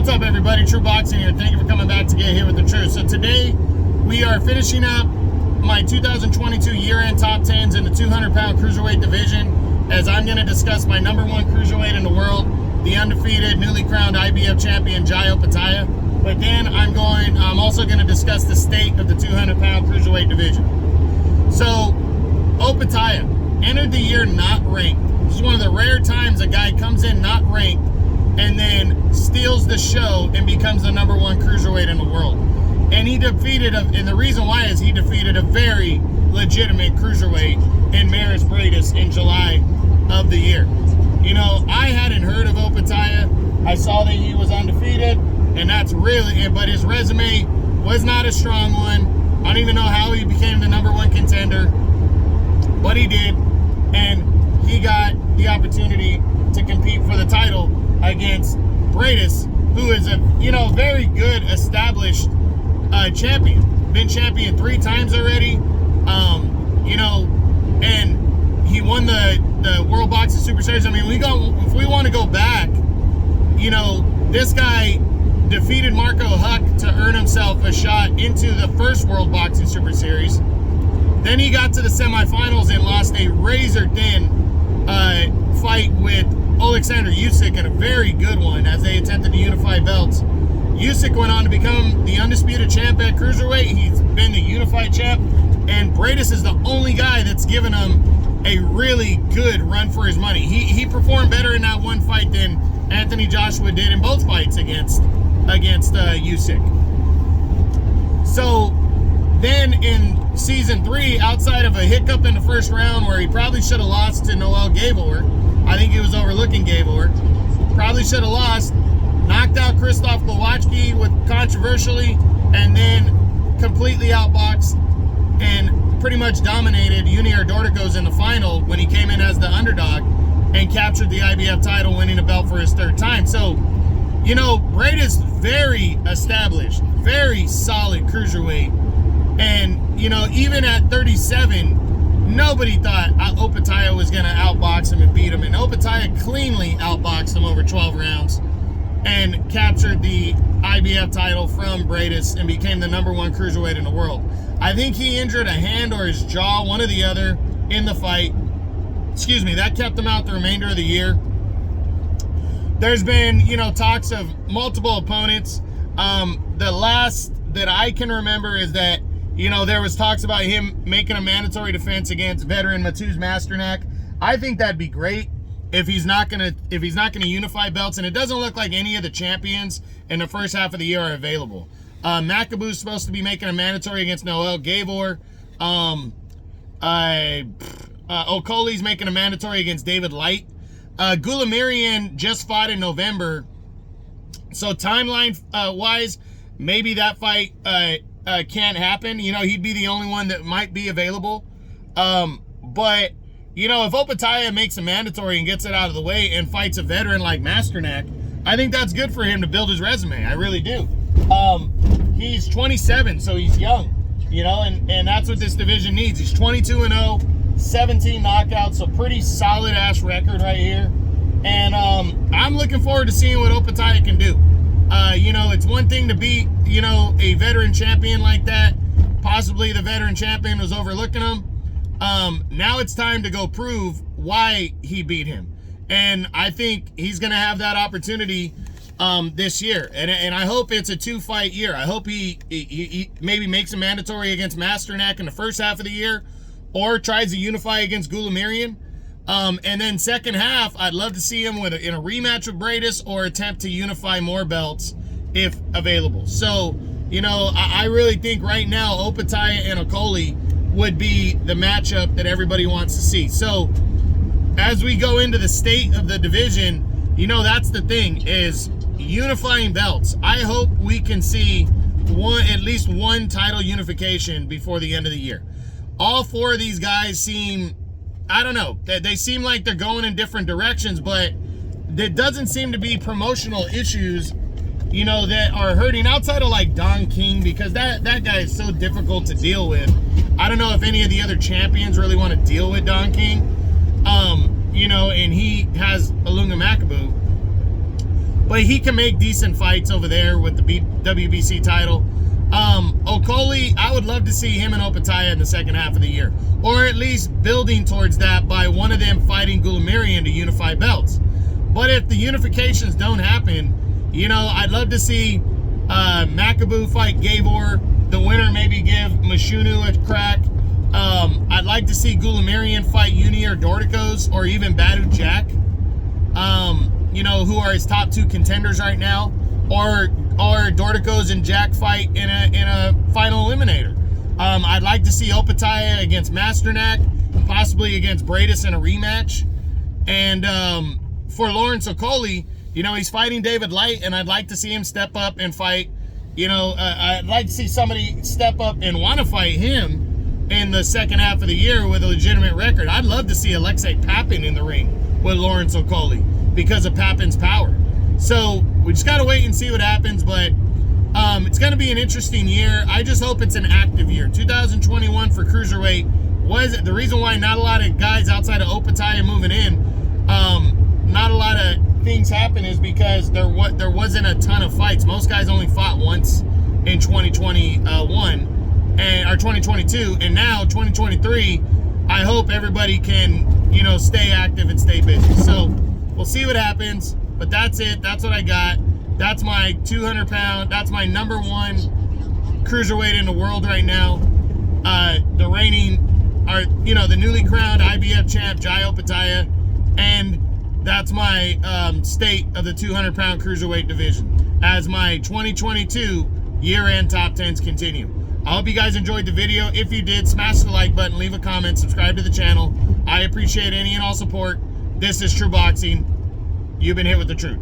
What's up, everybody? True Boxing here. Thank you for coming back to get hit with the truth. So today we are finishing up my 2022 year-end top 10s in the 200-pound cruiserweight division, as I'm going to discuss my number one cruiserweight in the world, the undefeated, newly crowned IBF champion, Opetaia. But then I'm also going to discuss the state of the 200-pound cruiserweight division. So Opetaia entered the year not ranked. This is one of the rare times a guy comes in not ranked and then steals the show and becomes the number one cruiserweight in the world. And he defeated, and the reason why is he defeated a very legitimate cruiserweight in Maris Briedis in July of the year. You know, I hadn't heard of Opetaia. I saw that he was undefeated, and that's really, but his resume was not a strong one. I don't even know how he became the number one contender, but he did, and he got the opportunity to compete for the title against Briedis, who is a very good established champion. Been champion 3 times already. And he won the World Boxing Super Series. I mean, if we want to go back, this guy defeated Marco Huck to earn himself a shot into the first World Boxing Super Series. Then he got to the semifinals and lost a razor-thin fight with Alexander Usyk, in a very good one, as they attempted to unify belts. Usyk went on to become the undisputed champ at cruiserweight. He's been the unified champ, and Briedis is the only guy that's given him a really good run for his money. He performed better in that one fight than Anthony Joshua did in both fights against Usyk. So then in season 3, outside of a hiccup in the first round where he probably should have lost to Noel Gabor, I think he was overlooking Gabor, probably should have lost, knocked out Krzysztof Glowacki controversially, and then completely outboxed and pretty much dominated Junior Dorticos in the final when he came in as the underdog and captured the IBF title, winning a belt for his 3rd time. So, Briedis, very established, very solid cruiserweight. And, even at 37, nobody thought Opetaia was going to outbox him and beat him. And Opetaia cleanly outboxed him over 12 rounds and captured the IBF title from Briedis and became the number one cruiserweight in the world. I think he injured a hand or his jaw, one or the other, in the fight. That kept him out the remainder of the year. There's been, talks of multiple opponents. The last that I can remember is that, there was talks about him making a mandatory defense against veteran Mateusz Masternak. I think that'd be great if he's not gonna unify belts, and it doesn't look like any of the champions in the first half of the year are available. Makabu's supposed to be making a mandatory against Noel Gabor. Okoli's making a mandatory against David Light. Goulamirian just fought in November, so timeline wise, maybe that fight can't happen. He'd be the only one that might be available. But if Opetaia makes a mandatory and gets it out of the way and fights a veteran like Masternak, I think that's good for him to build his resume. I really do. He's 27, so he's young, and that's what this division needs. He's 22-0, 17 knockouts, so pretty solid ass record right here. And I'm looking forward to seeing what Opetaia can do. It's one thing to beat, a veteran champion like that. Possibly the veteran champion was overlooking him. Now it's time to go prove why he beat him. And I think he's going to have that opportunity this year. And I hope it's a 2-fight year. I hope he maybe makes a mandatory against Masternak in the first half of the year, or tries to unify against Goulamirian. And then second half, I'd love to see him in a rematch with Briedis, or attempt to unify more belts if available. So, I really think right now Opetaia and Okoli would be the matchup that everybody wants to see. So as we go into the state of the division, that's the thing, is unifying belts. I hope we can see at least one title unification before the end of the year. All 4 of these guys seem, I don't know, they seem like they're going in different directions, but there doesn't seem to be promotional issues, that are hurting, outside of like Don King, because that guy is so difficult to deal with. I don't know if any of the other champions really want to deal with Don King, and he has Ilunga Makabu. but he can make decent fights over there with the WBC title. Okoli, I would love to see him and Opetaia in the second half of the year, or at least building towards that by one of them fighting Gulamirian to unify belts. But if the unifications don't happen, you know, I'd love to see Makabu fight Gabor. The winner maybe give Mashunu a crack. I'd like to see Gulamirian fight Uni or Dorticos, or even Badu Jack, you know, who are his top 2 contenders right now, or Dorticos and Jack fight in a final eliminator. I'd like to see Opetaia against Masternak, possibly against Bradis in a rematch. And for Lawrence Okoli, you know, he's fighting David Light, and I'd like to see him step up and fight. You know, I'd like to see somebody step up and want to fight him in the second half of the year with a legitimate record. I'd love to see Alexei Papin in the ring with Lawrence Okoli because of Papin's power. So we just got to wait and see what happens, but it's going to be an interesting year. I just hope it's an active year. 2021 for Cruiserweight was the reason why not a lot of guys outside of Opetaia moving in, not a lot of things happen, is because there wasn't a ton of fights. Most guys only fought once in 2021 or 2022, and now 2023. I hope everybody can, you know, stay active and stay busy. So we'll see what happens. But that's it. That's what I got. That's my 200 pound. That's my number 1 cruiserweight in the world right now. The reigning, or you know, the newly crowned IBF champ, Jai Opetaia, and that's my state of the 200 pound cruiserweight division as my 2022 year-end top 10s continue. I hope you guys enjoyed the video. If you did, smash the like button, leave a comment, subscribe to the channel. I appreciate any and all support. This is True Boxing. You've been hit with the truth.